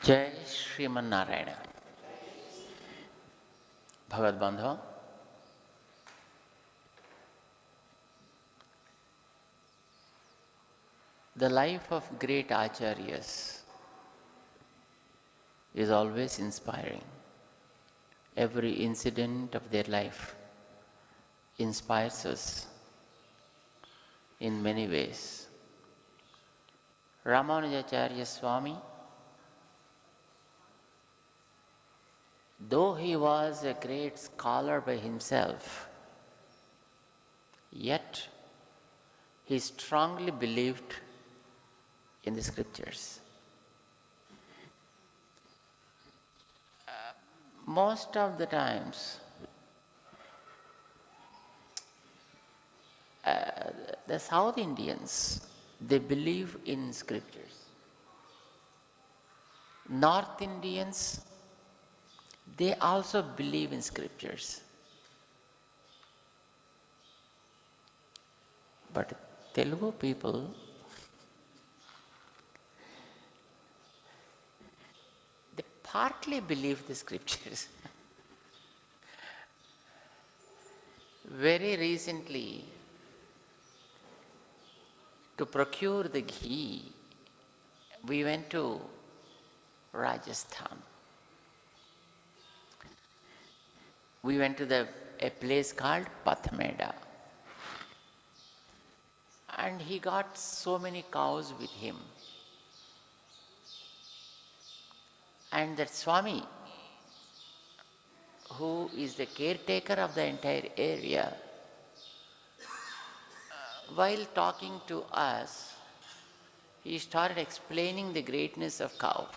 जय श्रीमन्नारायण। भगवत बांधव, the life of great acharyas is always inspiring. Every incident of their life inspires us in many ways. Ramanujacharya Swami, though he was a great scholar by himself, yet he strongly believed in the scriptures. Most of the times, the South Indians, they believe in scriptures. North Indians, they also believe in scriptures. But Telugu people, they partly believe the scriptures. Very recently, to procure the ghee, we went to Rajasthan. We went to a place called Pathmeda. And he got so many cows with him. And that Swami, who is the caretaker of the entire area, while talking to us, he started explaining the greatness of cow.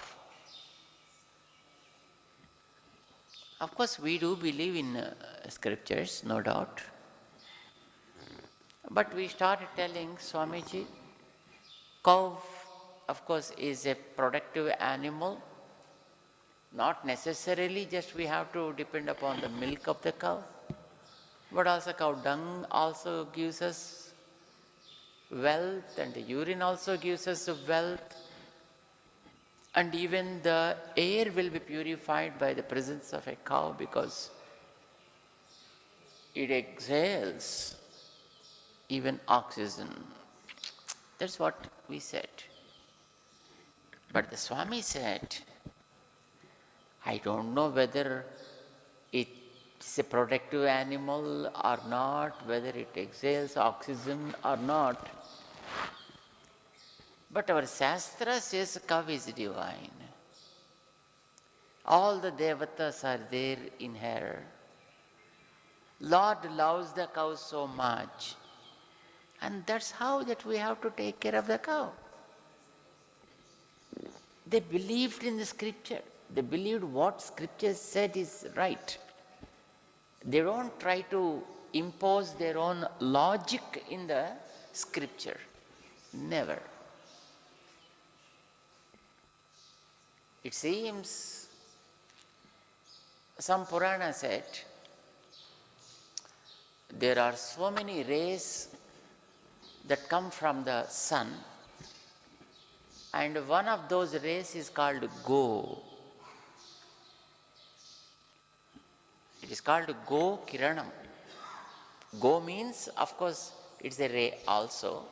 Of course, we do believe in scriptures, no doubt. But we started telling Swamiji, cow, of course, is a productive animal. Not necessarily just we have to depend upon the milk of the cow, but also cow dung also gives us wealth, and the urine also gives us wealth, and even the air will be purified by the presence of a cow because it exhales even oxygen. That's what we said. But the Swami said, I don't know whether it's a productive animal or not, whether it exhales oxygen or not. But our Shastra says cow is divine. All the devatas are there in her. Lord loves the cow so much. And that's how that we have to take care of the cow. They believed in the scripture. They believed what scripture said is right. They don't try to impose their own logic in the scripture. Never. It seems some Purana said there are so many rays that come from the sun, and one of those rays is called Go. It is called Go Kiranam. Go means, of course, it's a ray also,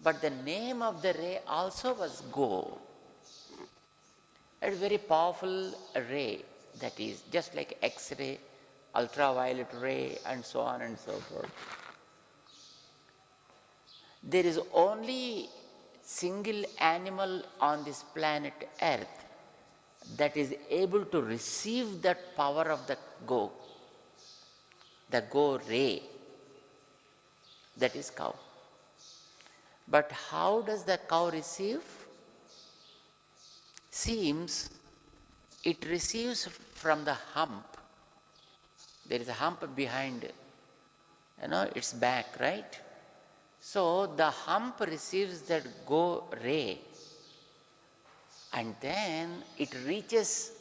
but the name of the ray also was Go. A very powerful ray that is just like X-ray, ultraviolet ray, and so on and so forth. There is only single animal on this planet Earth that is able to receive that power of the Go ray, that is cow. But how does the cow receive? Seems it receives from the hump. There is a hump behind, its back, right? So the hump receives that Go ray, and then it reaches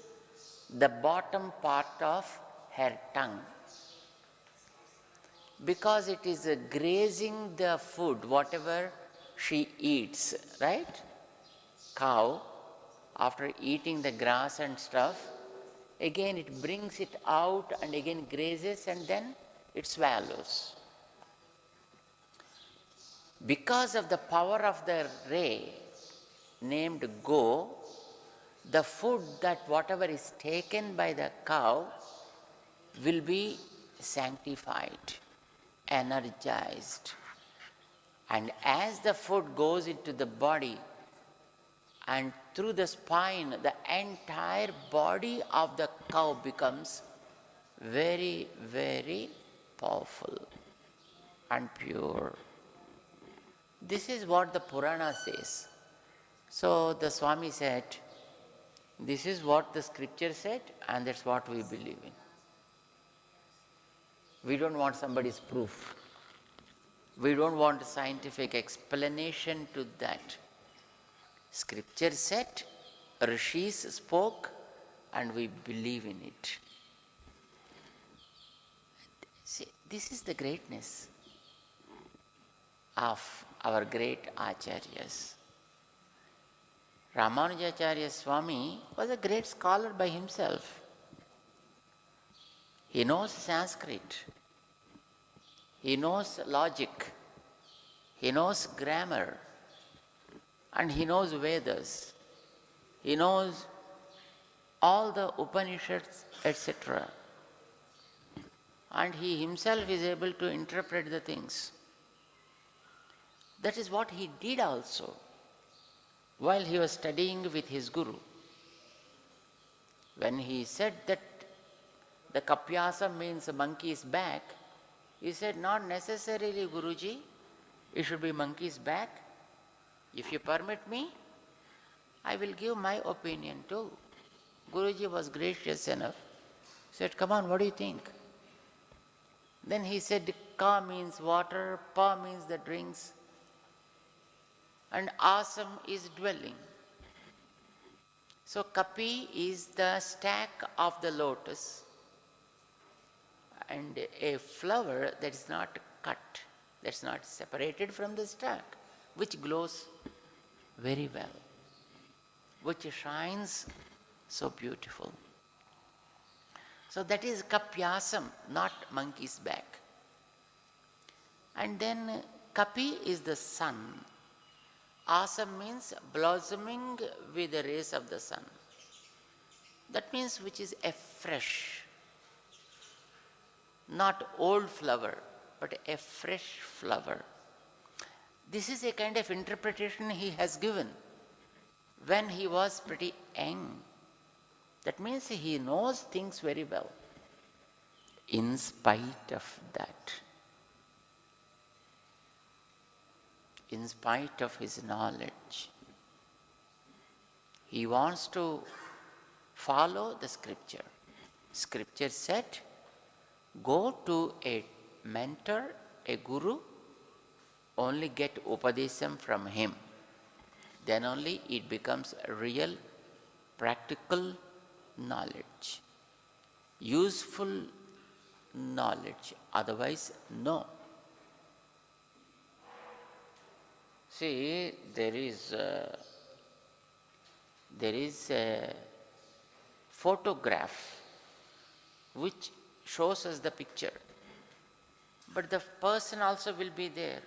the bottom part of her tongue. Because it is grazing the food, whatever she eats, right? Cow, after eating the grass and stuff, again it brings it out and again grazes and then it swallows. Because of the power of the ray named Go, the food that whatever is taken by the cow will be sanctified, energized. And as the food goes into the body and through the spine, the entire body of the cow becomes very, very powerful and pure. This is what the Purana says. So the Swami said, this is what the scripture said and that's what we believe in. We don't want somebody's proof. We don't want a scientific explanation to that. Scripture said, Rishis spoke, and we believe in it. See, this is the greatness of our great acharyas. Ramanujacharya Swami was a great scholar by himself. He knows Sanskrit. He knows logic. He knows grammar. And he knows Vedas. He knows all the Upanishads, etc. And he himself is able to interpret the things. That is what he did also while he was studying with his guru. When he said that the Kapyasa means monkey's back, he said, not necessarily, Guruji, it should be monkey's back. If you permit me, I will give my opinion too. Guruji was gracious enough. He said, come on, what do you think? Then he said, Ka means water, Pa means the drinks, and Asam is dwelling. So Kapi is the stack of the lotus, and a flower that is not cut, that's not separated from the stack, which glows very well, which shines so beautiful. So that is Kapyasam, not monkey's back. And then Kapi is the sun. Asam means blossoming with the rays of the sun. That means which is a fresh, not old flower, but a fresh flower. This is a kind of interpretation he has given when he was pretty young. That means he knows things very well. In spite of that, in spite of his knowledge, he wants to follow the scripture. Scripture said, go to a mentor, a guru, only get upadesam from him. Then only it becomes real, practical knowledge, useful knowledge, otherwise no. See, there is a photograph which shows us the picture, but the person also will be there.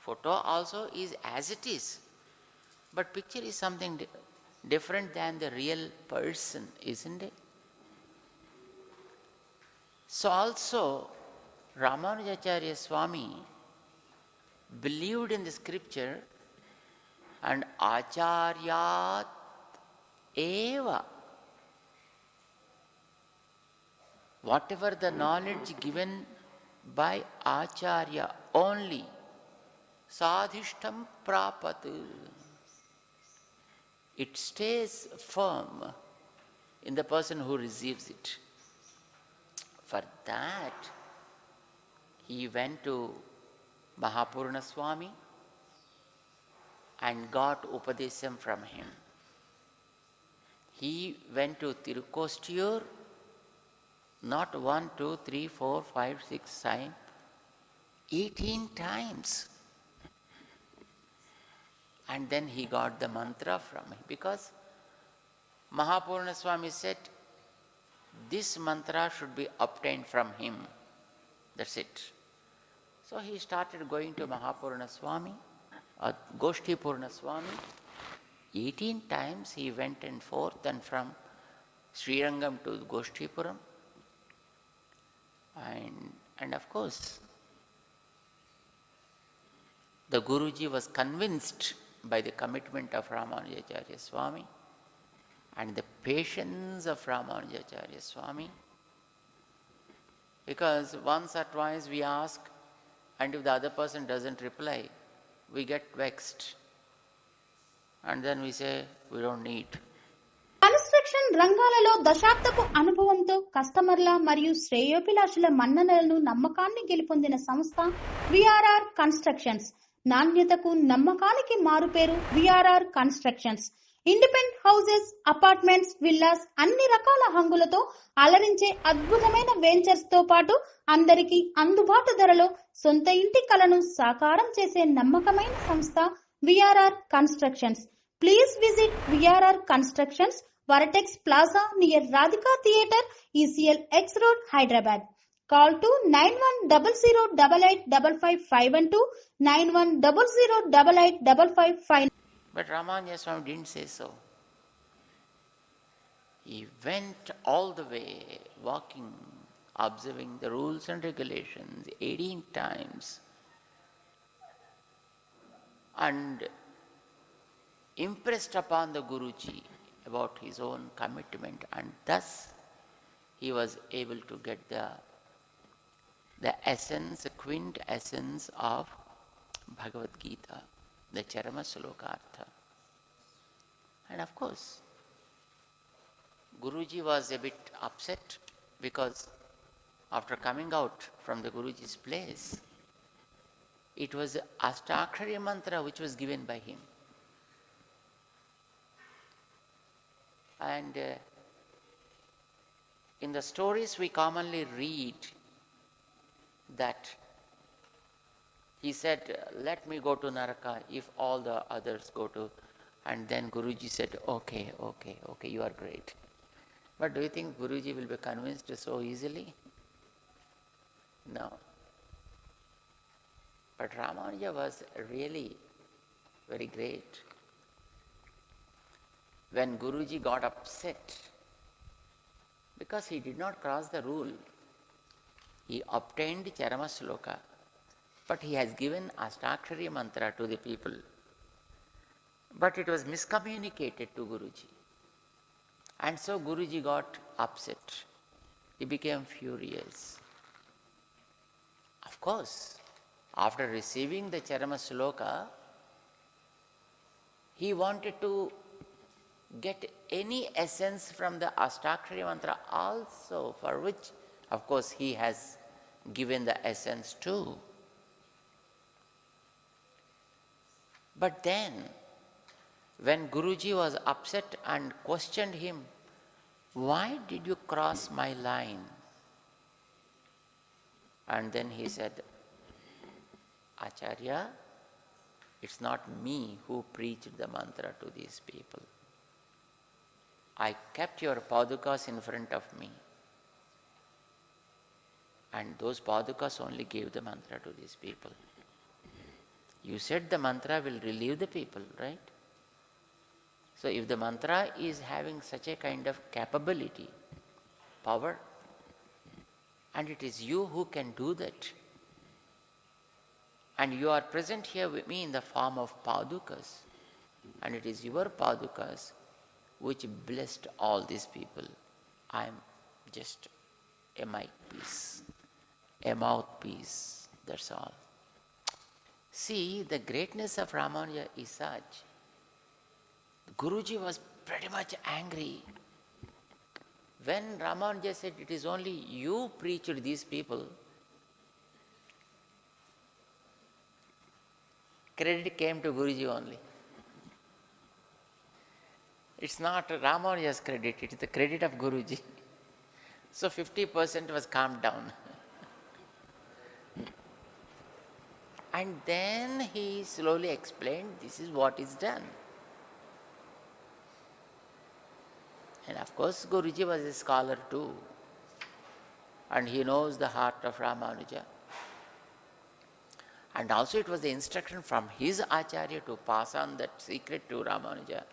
Photo also is as it is, but picture is something different than the real person, isn't it? So also Ramanujacharya Swami believed in the scripture, and Acharyat eva. Whatever the knowledge given by Acharya only, sadhishtam prapat. It stays firm in the person who receives it. For that, he went to Mahapurna Swami and got upadesam from him. He went to Tirukostiyur, not 1, 2, 3, 4, 5, 6 times, 18 times. And then he got the mantra from him, because Mahapurna Swami said, this mantra should be obtained from him. That's it. So he started going to Mahapurna Swami, Goshti Purna Swami. 18 times he went and forth, and from Srirangam to Goshtipuram. And of course, the Guruji was convinced by the commitment of Ramanujacharya Swami and the patience of Ramanujacharya Swami. Because once or twice we ask, and if the other person doesn't reply, we get vexed. And then we say, we don't need. Construction రంగాలలో దశాబ్దపు అనుభవంతో కస్టమర్ల మరియు శ్రేయోభిలాషుల మన్ననలను నమ్మకాన్ని గెలుపొందిన సంస్థ VRR constructions. నాణ్యతకు నమ్మకానికి మారుపేరు VRR constructions. Independent houses, apartments, villas అన్ని రకాల హంగులతో అలరించే అద్భుతమైన వెంచర్స్ తో పాటు అందరికీ అందుబాటు ధరలో సొంత ఇంటి కలను సాకారం చేసే నమ్మకమైన సంస్థ VRR constructions. Please visit VRR Constructions, Varatex Plaza near Radhika Theatre, ECL X Road, Hyderabad. Call to 9100885552, 9100885559. But Ramanujaya Swami didn't say so. He went all the way, walking, observing the rules and regulations 18 times, and impressed upon the Guruji about his own commitment, and thus he was able to get the essence, the quintessence of Bhagavad Gita, the Charama Slokartha. And of course, Guruji was a bit upset, because after coming out from the Guruji's place, it was the Ashtakshari mantra which was given by him. And in the stories we commonly read that he said, let me go to Naraka if all the others go to, and then Guruji said, okay, you are great. But do you think Guruji will be convinced so easily? No. But Ramanuja was really very great. When Guruji got upset, because he did not cross the rule, he obtained Charama Sloka, but he has given Ashtakshari mantra to the people. But it was miscommunicated to Guruji. And so Guruji got upset. He became furious. Of course, after receiving the Charama Sloka, he wanted to get any essence from the Ashtakshari mantra also, for which, of course, he has given the essence too. But then, when Guruji was upset and questioned him, why did you cross my line? And then he said, Acharya, it's not me who preached the mantra to these people. I kept your padukas in front of me, and those padukas only gave the mantra to these people. You said the mantra will relieve the people, right? So if the mantra is having such a kind of capability, power, and it is you who can do that, and you are present here with me in the form of padukas, and it is your padukas which blessed all these people. I am just a mouthpiece, that's all. See, the greatness of Ramanuja is such. Guruji was pretty much angry. When Ramanuja said, it is only you preached these people, credit came to Guruji only. It's not Ramanuja's credit, it is the credit of Guruji. So 50% was calmed down. And then he slowly explained, this is what is done. And of course, Guruji was a scholar too. And he knows the heart of Ramanuja. And also it was the instruction from his Acharya to pass on that secret to Ramanuja.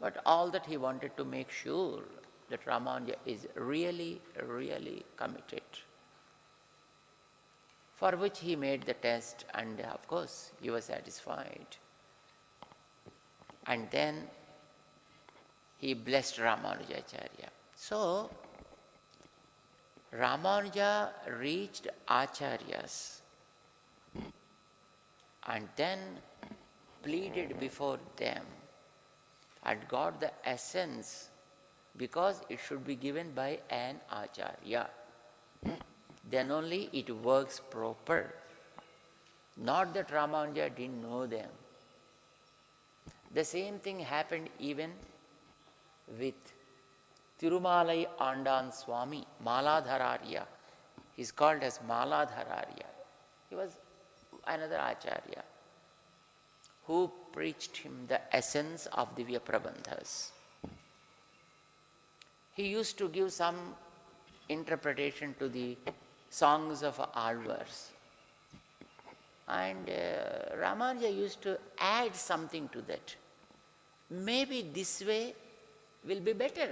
But all that he wanted to make sure that Ramanuja is really, really committed. For which he made the test, and of course he was satisfied. And then he blessed Ramanujacharya. So Ramanuja reached Acharyas and then pleaded before them and got the essence, because it should be given by an Acharya. Then only it works proper. Not that Ramanuja didn't know them. The same thing happened even with Tirumalai Andan Swami, Maladhararya. He's called as Maladhararya. He was another Acharya who preached him the essence of Divya Prabandhas. He used to give some interpretation to the songs of Alvars. And Ramanuja used to add something to that. Maybe this way will be better.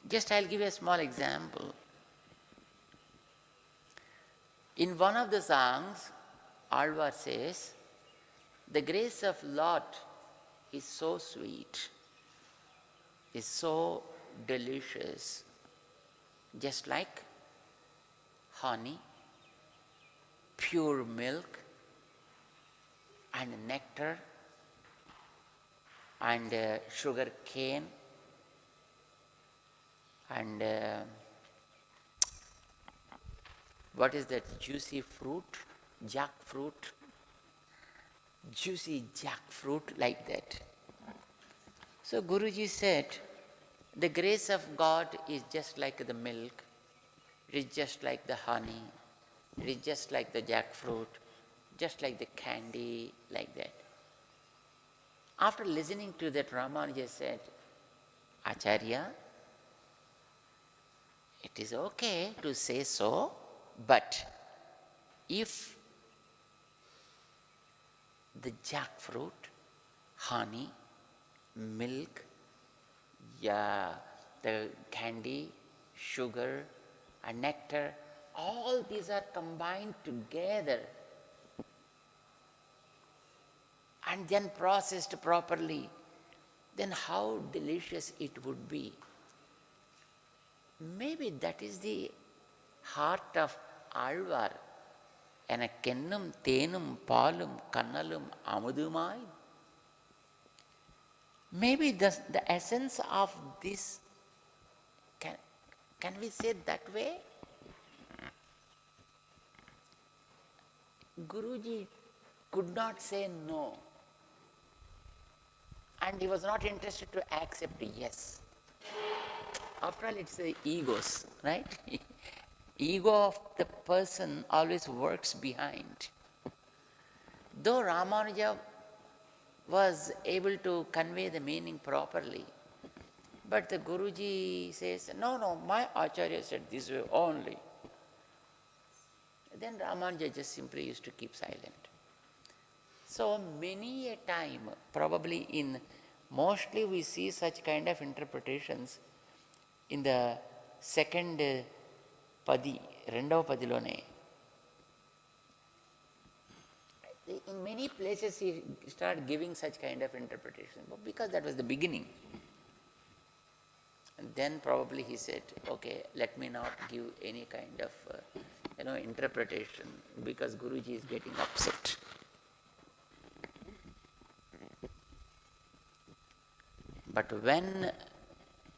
Just I'll give you a small example. In one of the songs, Alvar says, the grace of Lord is so sweet, is so delicious, just like honey, pure milk, and nectar, and sugar cane, and what is that juicy fruit? Jackfruit. Juicy jackfruit, like that. So Guruji said, the grace of God is just like the milk, it is just like the honey, it is just like the jackfruit, just like the candy, like that. After listening to that, Ramanuja said, Acharya, it is okay to say so, but if the jackfruit, honey, milk, the candy, sugar, and nectar, all these are combined together and then processed properly, then how delicious it would be. Maybe that is the heart of Alvar. Enakennum thenum palum kannalum amudumai. Maybe the essence of this, can we say that way? Guruji could not say no. And he was not interested to accept yes. After all, it's the egos, right? Ego of the person always works behind. Though Ramanuja was able to convey the meaning properly, but the Guruji says, no, my Acharya said this way only. Then Ramanuja just simply used to keep silent. So many a time, probably mostly we see such kind of interpretations in the second padi, రెండవ పదిలోనే. In many places he started giving such kind of interpretation, but because that was the beginning. And then probably he said, okay, let me not give any kind of interpretation, because Guruji is getting upset. But when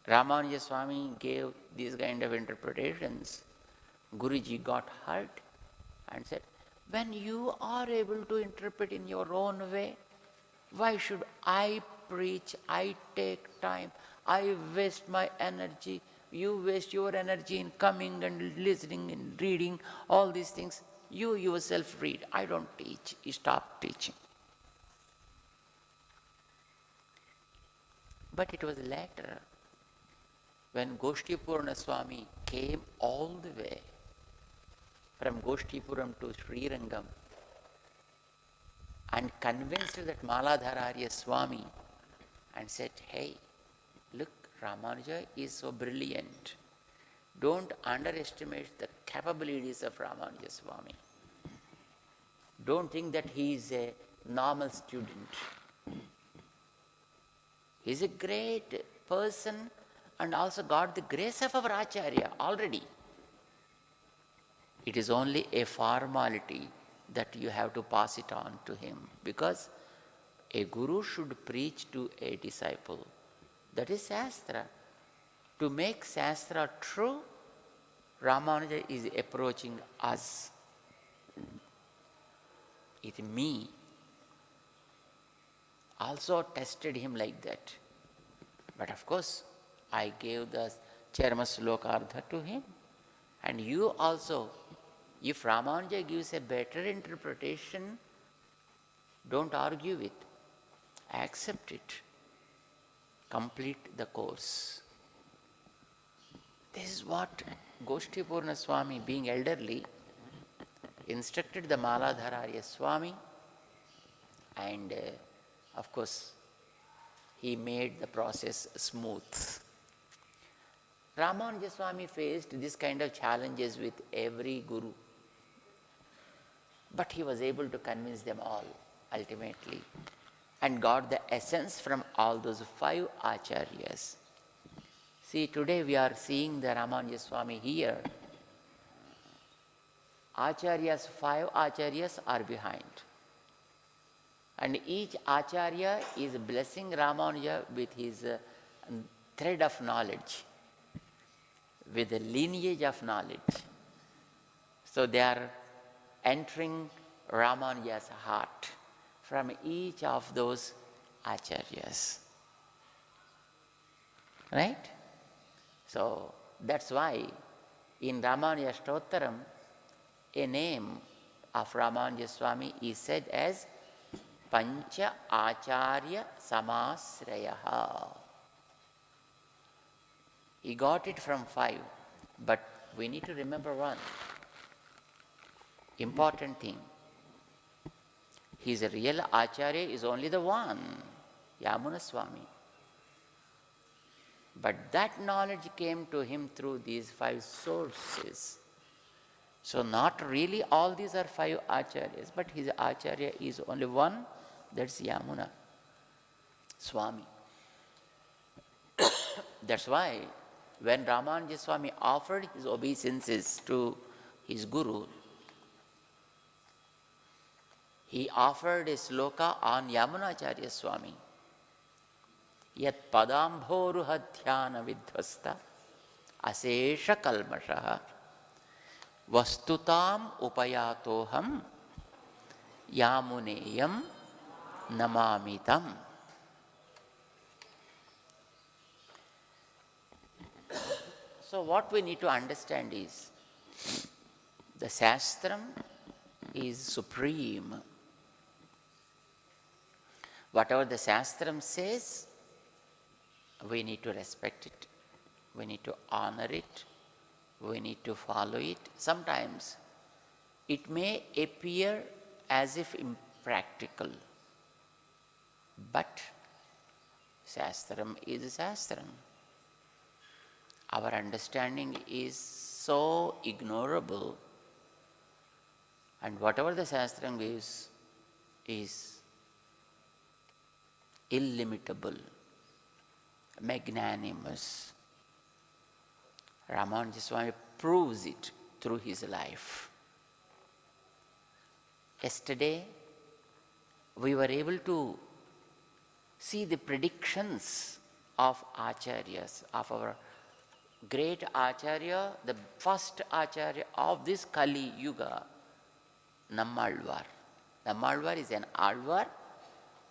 Ramanuja Swami gave these kind of interpretations, Guruji got hurt and said, when you are able to interpret in your own way, why should I preach? I take time, I waste my energy, you waste your energy in coming and listening and reading all these things. you yourself read. I don't teach. He stopped teaching. But it was later when Goshtipurna Swami came all the way from Goshtipuram to Srirangam and convinced that Maladhararya Swami and said, hey, look, Ramanuja is so brilliant. Don't underestimate the capabilities of Ramanuja Swami. Don't think that he is a normal student. He is a great person and also got the grace of our Acharya already. It is only a formality that you have to pass it on to him, because a guru should preach to a disciple. That is Shastra. To make Shastra true, Ramanuja is approaching us. It me also tested him like that. But of course, I gave the Charma Slokartha to him. And you also, if Ramanuja gives a better interpretation, don't argue with. Accept it. Complete the course. This is what Goshtipurna Swami, being elderly, instructed the Maladhararya Swami, and of course he made the process smooth. Ramanuja Swami faced this kind of challenges with every guru, but he was able to convince them all ultimately and got the essence from all those 5 acharyas. See, today we are seeing the Ramanuja Swami here. Acharyas, 5 acharyas are behind. And each acharya is blessing Ramanuja with his thread of knowledge, with the lineage of knowledge. So they are entering Ramanuja's heart from each of those acharyas. Right? So that's why in Ramanuja Stotharam, a name of Ramanuja Swami is said as Pancha Acharya Samasrayaha. He got it from 5, but we need to remember one important thing. His real Acharya is only the one, Yamuna Swami. But that knowledge came to him through these 5 sources. So not really all these are 5 acharyas, but his acharya is only one, that's Yamuna Swami. That's why when Ramanuja Swami offered his obeisances to his guru, he offered a sloka on Yamunacharya Swami. Yat padambhoruha dhyana vidhvasta asesha kalmashaha vastutam upayatoham yamuneyam namamitam. So what we need to understand is the Shastram is supreme. Whatever the Shastram says, we need to respect it, we need to honor it, we need to follow it. Sometimes it may appear as if impractical, but Shastram is Shastram. Our understanding is so ignorable, and whatever the Shastram gives is illimitable, magnanimous. Ramanuja Swami proves it through his life. Yesterday, we were able to see the predictions of acharyas, of our great acharya, the first acharya of this Kali Yuga, Nammalvar. Nammalvar is an Alvar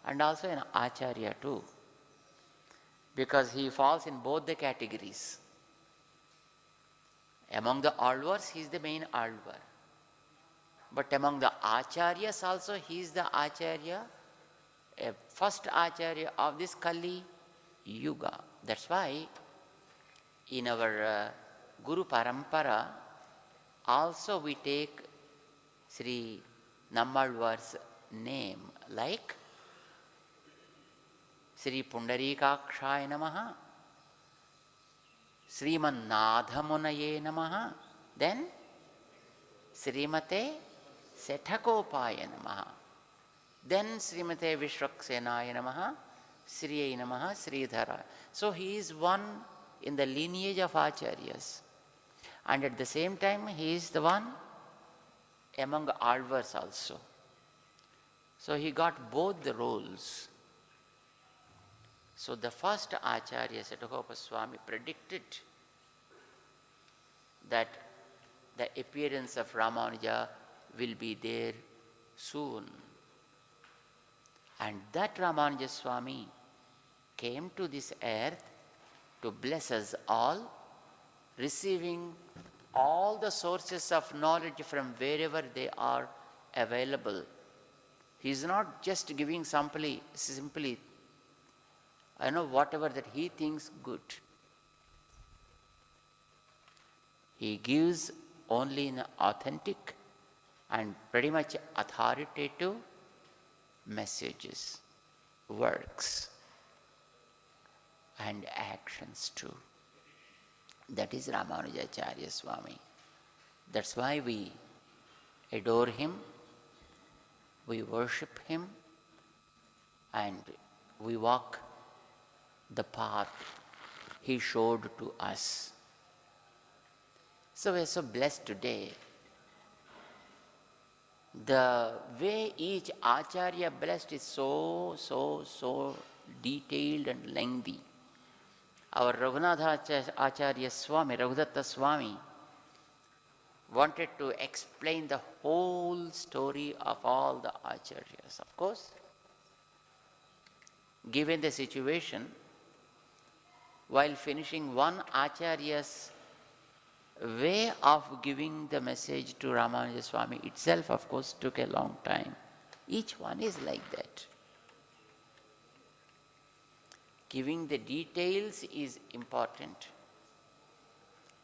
and also an acharya too, because he falls in both the categories. Among the Alvars, he is the main Alvar. But among the acharyas also, he is the acharya, a first acharya of this Kali Yuga. That's why in our Guru Parampara also we take Sri Nammalvar's name, like Sri Pundarikakshaya Namaha, Sriman Nadhamunaye Namaha, then Srimate Setakopaya Namaha, then Srimate Vishwaksenaya Namaha, Sriyai Namaha, Sridhara. So he is one in the lineage of acharyas, and at the same time he is the one among Alvars also. So he got both the roles. So the first Acharya Satagopa Swami predicted that the appearance of Ramanuja will be there soon. And that Ramanuja Swami came to this earth to bless us all, receiving all the sources of knowledge from wherever they are available. He is not just giving simply whatever that he thinks good. He gives only in authentic and pretty much authoritative messages, works, and actions too. That is Ramanujacharya Swami. That's why we adore him, we worship him, and we walk the path he showed to us. So we are so blessed today. The way each Acharya blessed is so detailed and lengthy. Our Raghunatha Acharya Swami, Raghudatta Swami, wanted to explain the whole story of all the Acharyas. Of course, given the situation, while finishing one Acharya's way of giving the message to Ramanuja Swami itself, of course, took a long time. Each one is like that. Giving the details is important,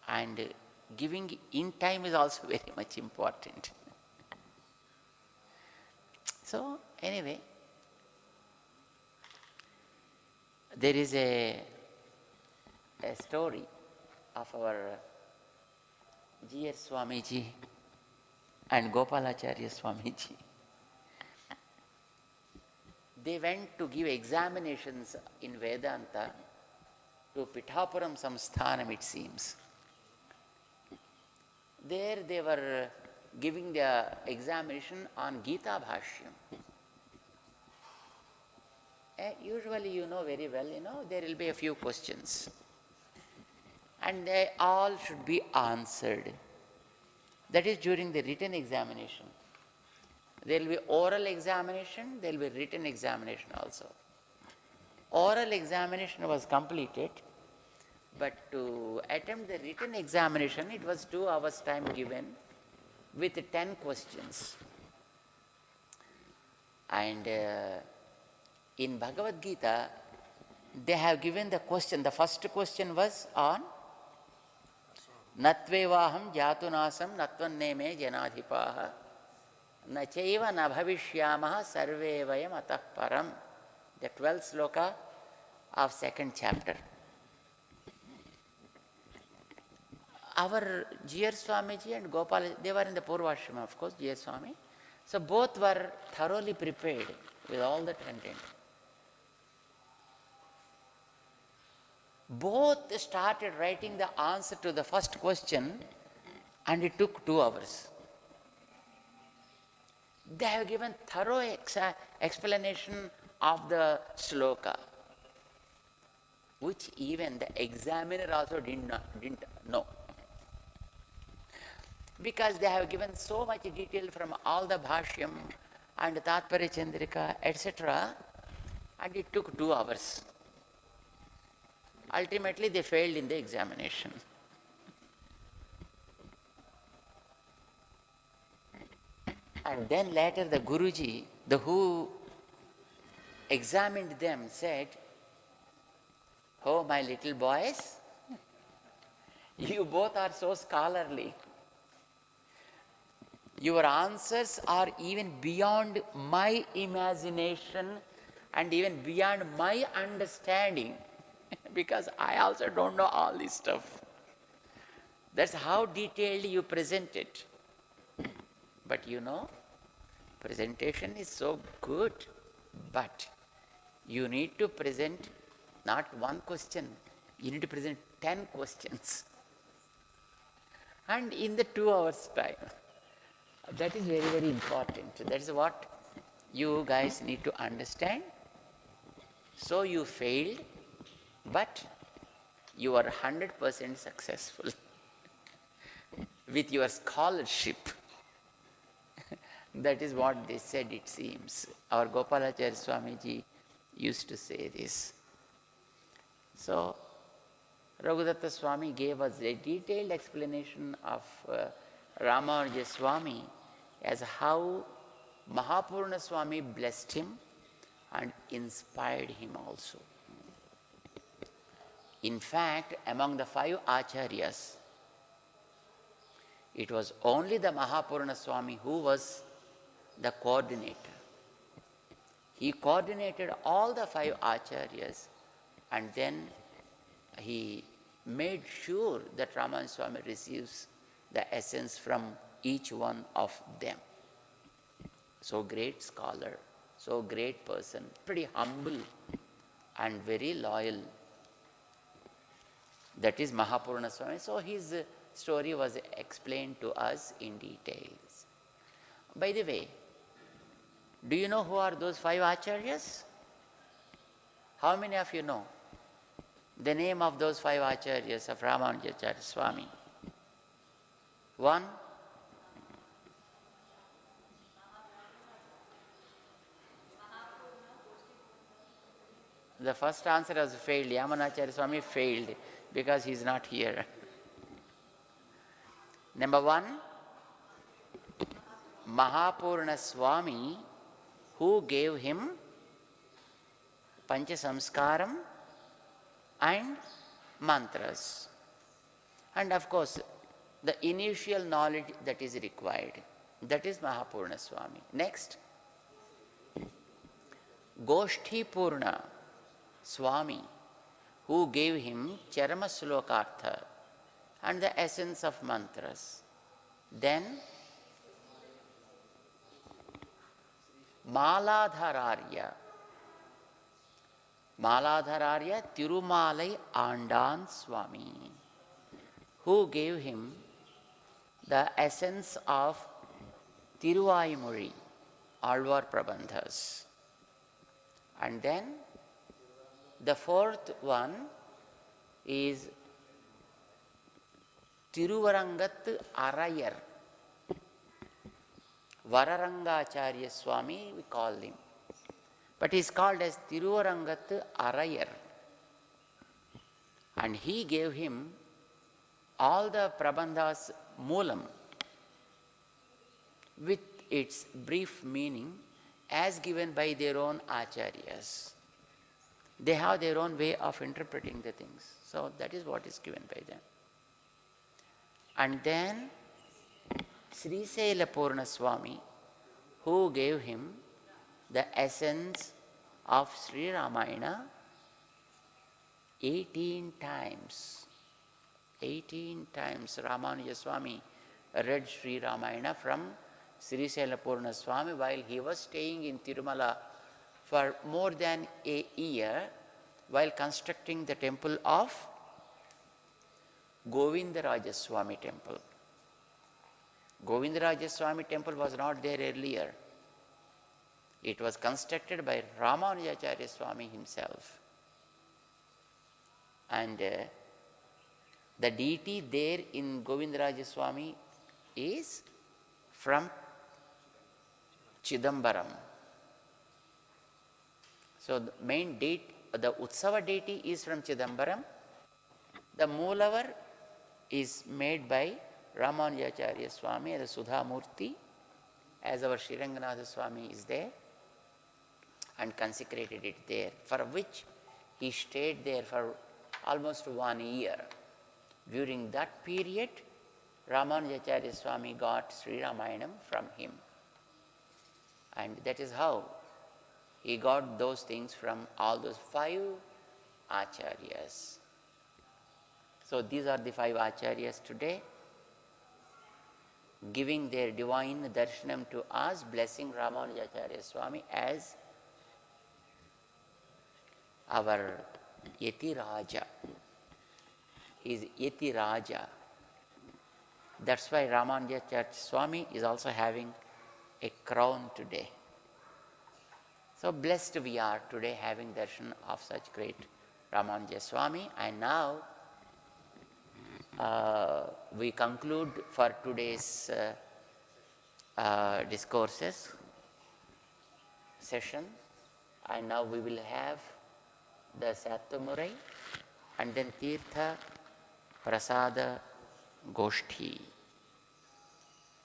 and giving in time is also very much important. So, anyway, there is a story of our G.R. Swamiji and Gopalacharya Swamiji. They went to give examinations in Vedanta to Pithapuram Samsthanam, it seems. There they were giving the examination on Gita Bhashyam. Usually you know very well, there will be a few questions. And they all should be answered. That is during the written examination. There will be oral examination, there will be written examination also. Oral examination was completed, but to attempt the written examination, it was 2 hours time given with 10 questions. And in Bhagavad Gita, they have given the question. The first question was on Natvevaham jatunasam natvanneme janadhipaha nachaiva nabhavishyamaha sarve vayam atah param. The 12th sloka of 2nd chapter. Our G.R. Swamiji and Gopal, they were in the Purvashrama, of course, G.R. Swami. So both were thoroughly prepared with all the content. Both started writing the answer to the first question, and it took 2 hours. They have given thorough explanation of the sloka, which even the examiner also didn't know. Because they have given so much detail from all the Bhashyam and Tatparya Chandrika, etc., and it took 2 hours. Ultimately, they failed in the examination. And then later the Guruji, the who examined them, said, "Oh, my little boys, you both are so scholarly. Your answers are even beyond my imagination and even beyond my understanding because I also don't know all this stuff. That's how detailed you present it. But you know, presentation is so good, but you need to present not one question, you need to present 10 questions. And in the 2 hours time. That is very, very important. That is what you guys need to understand. So you failed, but you are 100% successful with your scholarship. That is what they said, it seems. Our Gopalacharya Swamiji used to say this. So, Raghudatta Swami gave us a detailed explanation of Ramanuja Swami as how Mahapurna Swami blessed him and inspired him also. In fact, among the 5 acharyas, it was only the Mahapurna Swami who was the coordinator. He coordinated all the 5 acharyas and then he made sure that Ramanuja Swami receives the essence from each one of them. So great scholar, so great person, pretty humble and very loyal. That is Mahapurna Swami. So his story was explained to us in details. By the way, do you know who are those 5 acharyas? How many of you know the name of those 5 acharyas of Ramanujacharya Swami? 1. The first answer was failed. Yamunacharya Swami failed because he is not here. Number 1, Mahapurna Swami, who gave him Pancha Samskaram and mantras. And of course, the initial knowledge that is required. That is Mahapurna Swami. Next, Goshti Purna Swami, who gave him Charama Slokartha and the essence of mantras. Then, Maladhararya Tirumalai Andan Swami, who gave him the essence of Tiruvaimuri, Alvar Prabandhas. And then the 4th one is Tiruvarangat Arayar, Vararangacharya Swami, we call him. But he is called as Tiruvarangat Arayar. And he gave him all the Prabandhas Moolam with its brief meaning as given by their own acharyas. They have their own way of interpreting the things. So that is what is given by them. And then Sri Sela Purna Swami, who gave him the essence of Sri Ramayana 18 times. 18 times Ramanuja Swami read Sri Ramayana from Sri Sela Purna Swami while he was staying in Tirumala for more than a year while constructing the temple of Govindaraja Swami temple. Govindaraja Swami temple was not there earlier. It was constructed by Ramanujacharya Swami himself. And the deity there in Govindaraja Swami is from Chidambaram. So the main date, the Utsava deity is from Chidambaram. The Moolavar is made by Ramanujacharya Swami as a Sudhamurti. as our Sri Ranganatha Swami is there and consecrated it there, for which he stayed there for almost 1 year. During that period, Ramanujacharya Swami got Sri Ramayanam from him. And that is how he got those things from all those 5 acharyas. So these are the 5 acharyas today, giving their divine darshanam to us, blessing Ramanujacharya Swami as our Yati Raja. He is Yati Raja. That's why Ramanujacharya Swami is also having a crown today. So blessed we are today having darshan of such great Ramanuja Swami. And now we conclude for today's discourses session, and now we will have the Sattvamurai and then Tirtha Prasada Goshti.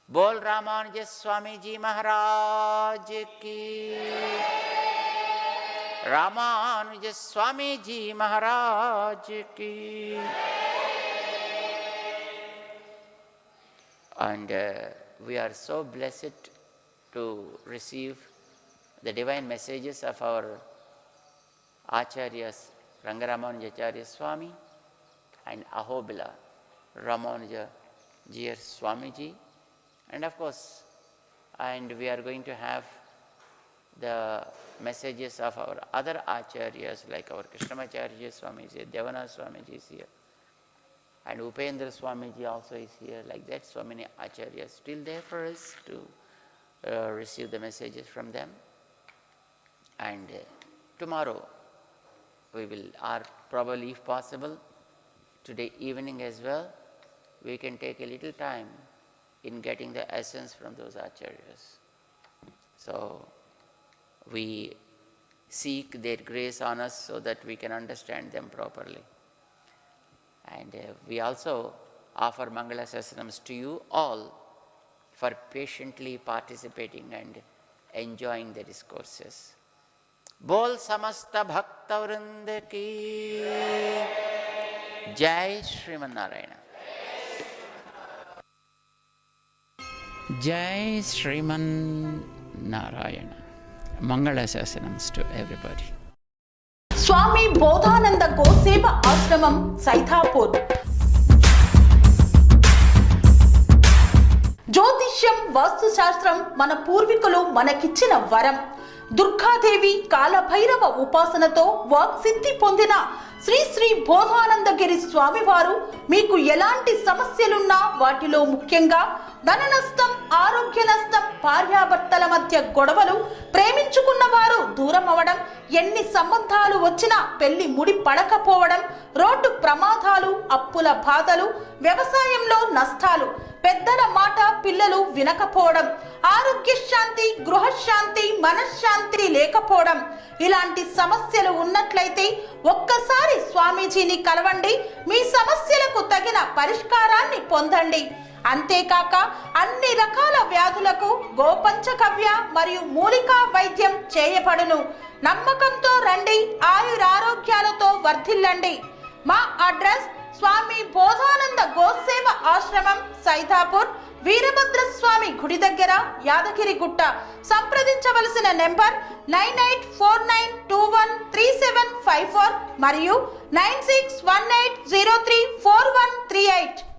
Bol Ramanuja Swami Ji Maharaj ki, Ramanuja Swami Ji Maharaj ki. And we are so blessed to receive the divine messages of our Acharyas Rangaramanujacharya Swami and Ahobila Ramanuja Jiyar Swamiji. And of course, and we are going to have the messages of our other Acharyas like our Krishnamacharya Swami is here, Devana Swamiji is here, and Upendra Swamiji also is here. Like that, so many Acharyas still there for us to receive the messages from them. And tomorrow we will, or probably if possible, today evening as well, we can take a little time in getting the essence from those acharyas. So we seek their grace on us so that we can understand them properly. And we also offer Mangala Sasanams to you all for patiently participating and enjoying the discourses. Bol Samasta Bhakta Vrinda ki Jai Sriman Narayana. Jai Sriman Narayana. Mangala Sasanams to everybody. స్వామి బోధానంద గోసేవ ఆశ్రమం సైథాపూర్. జ్యోతిష్యం, వాస్తుశాస్త్రం మన పూర్వీకులు మనకిచ్చిన వరం. దుర్గాదేవి, కాలభైరవ ఉపాసనతో వాక్సిద్ధి పొందిన శ్రీ శ్రీ బోధానందగిరి స్వామివారు మీకు ఎలాంటి సమస్యలున్నా, వాటిలో ముఖ్యంగా ధన నష్టం, ఆరోగ్య నష్టం, భార్యాభర్తల మధ్య గొడవలు, ప్రేమించుకున్న వారు దూరం అవడం, ఎన్ని సంబంధాలు వచ్చినా పెళ్లి ముడి పడకపోవడం, రోడ్డు ప్రమాదాలు, అప్పుల బాధలు, వ్యవసాయంలో నష్టాలు, పెద్దల మాట పిల్లలు వినకపోవడం, ఆరోగ్య శాంతి, గృహశాంతి, మనశ్శాంతి లేకపోవడం, ఇలాంటి సమస్యలు ఉన్నట్లయితే ఒక్కసారి స్వామీజీని కలవండి. మీ సమస్యలకు తగిన పరిష్కారాన్ని పొందండి. అంతేకాక అన్ని రకాల వ్యాధులకు గోపంచకవ్య మరియు మూలికా వైద్యం చేయబడును. నమ్మకంతో రండి, ఆయురారోగ్యాలతో వర్ధిల్లండి. మా అడ్రస్ స్వామి బోధానంద గోసేవ ఆశ్రమం, సైథాపూర్, వీరభద్రస్వామి గుడి దగ్గర, యాదగిరిగుట్ట. సంప్రదించవలసిన నెంబర్ 9849213754 మరియు 9618034138.